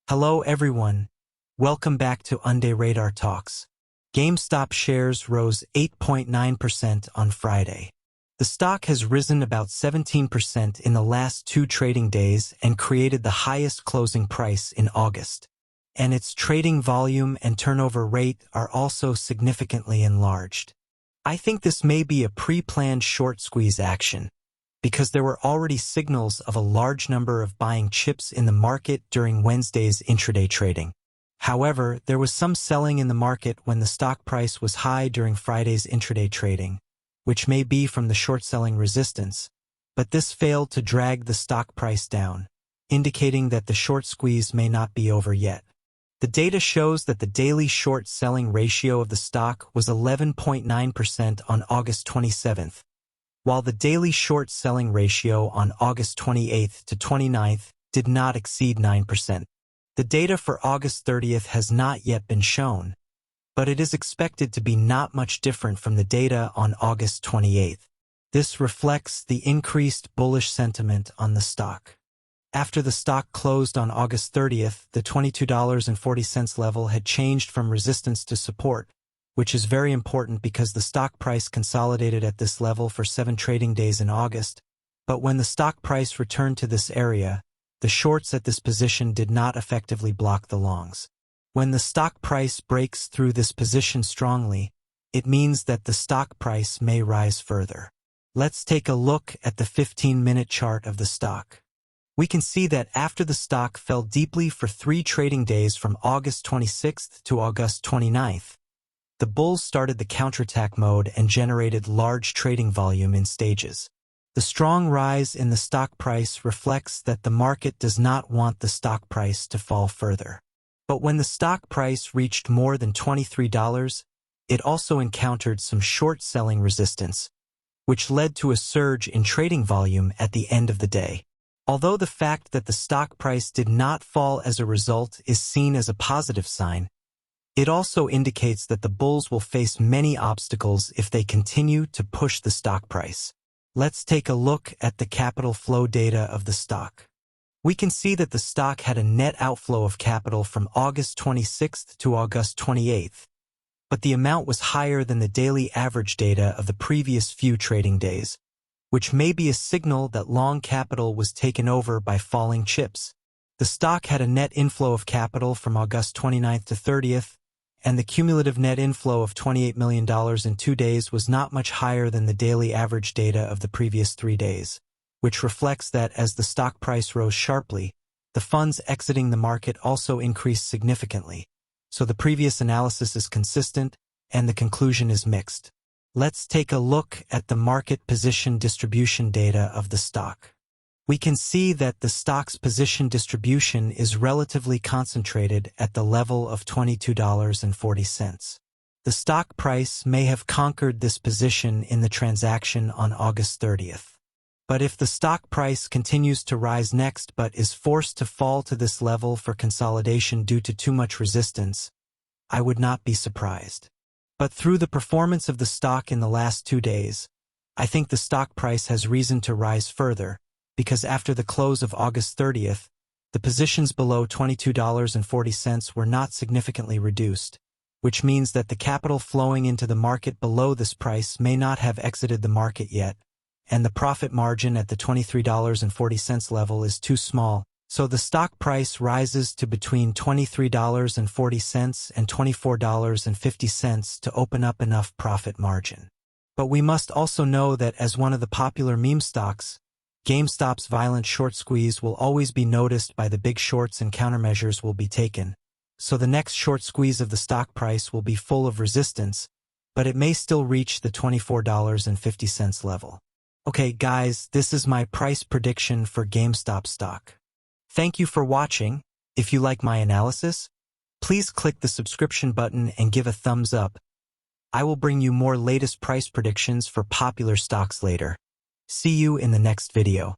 Hello everyone, welcome back to Unday Radar Talks. GameStop shares rose 8.9% on Friday. The stock has risen about 17% in the last 2 trading days and created the highest closing price in August. And its trading volume and turnover rate are also significantly enlarged. I think this may be a pre-planned short squeeze action, because there were already signals of a large number of buying chips in the market during Wednesday's intraday trading. However, there was some selling in the market when the stock price was high during Friday's intraday trading, which may be from the short-selling resistance, but this failed to drag the stock price down, indicating that the short squeeze may not be over yet. The data shows that the daily short-selling ratio of the stock was 11.9% on August 27th, while the daily short-selling ratio on August 28th to 29th did not exceed 9%. The data for August 30th has not yet been shown, but it is expected to be not much different from the data on August 28th. This reflects the increased bullish sentiment on the stock. After the stock closed on August 30th, the $22.40 level had changed from resistance to support, which is very important because the stock price consolidated at this level for 7 trading days in August. But when the stock price returned to this area, the shorts at this position did not effectively block the longs. When the stock price breaks through this position strongly, it means that the stock price may rise further. Let's take a look at the 15-minute chart of the stock. We can see that after the stock fell deeply for 3 trading days from August 26th to August 29th, the bulls started the counterattack mode and generated large trading volume in stages. The strong rise in the stock price reflects that the market does not want the stock price to fall further. But when the stock price reached more than $23, it also encountered some short-selling resistance, which led to a surge in trading volume at the end of the day. Although the fact that the stock price did not fall as a result is seen as a positive sign, it also indicates that the bulls will face many obstacles if they continue to push the stock price. Let's take a look at the capital flow data of the stock. We can see that the stock had a net outflow of capital from August 26th to August 28th, but the amount was higher than the daily average data of the previous few trading days, which may be a signal that long capital was taken over by falling chips. The stock had a net inflow of capital from August 29th to 30th, and the cumulative net inflow of $28 million in 2 days was not much higher than the daily average data of the previous 3 days, which reflects that as the stock price rose sharply, the funds exiting the market also increased significantly. So the previous analysis is consistent, and the conclusion is mixed. Let's take a look at the market position distribution data of the stock. We can see that the stock's position distribution is relatively concentrated at the level of $22.40. The stock price may have conquered this position in the transaction on August 30th. But if the stock price continues to rise next but is forced to fall to this level for consolidation due to too much resistance, I would not be surprised. But through the performance of the stock in the last 2 days, I think the stock price has reason to rise further, because after the close of August 30th, the positions below $22.40 were not significantly reduced, which means that the capital flowing into the market below this price may not have exited the market yet, and the profit margin at the $23.40 level is too small, so the stock price rises to between $23.40 and $24.50 to open up enough profit margin. But we must also know that as one of the popular meme stocks, GameStop's violent short squeeze will always be noticed by the big shorts and countermeasures will be taken. So the next short squeeze of the stock price will be full of resistance, but it may still reach the $24.50 level. Okay guys, this is my price prediction for GameStop stock. Thank you for watching. If you like my analysis, please click the subscription button and give a thumbs up. I will bring you more latest price predictions for popular stocks later. See you in the next video.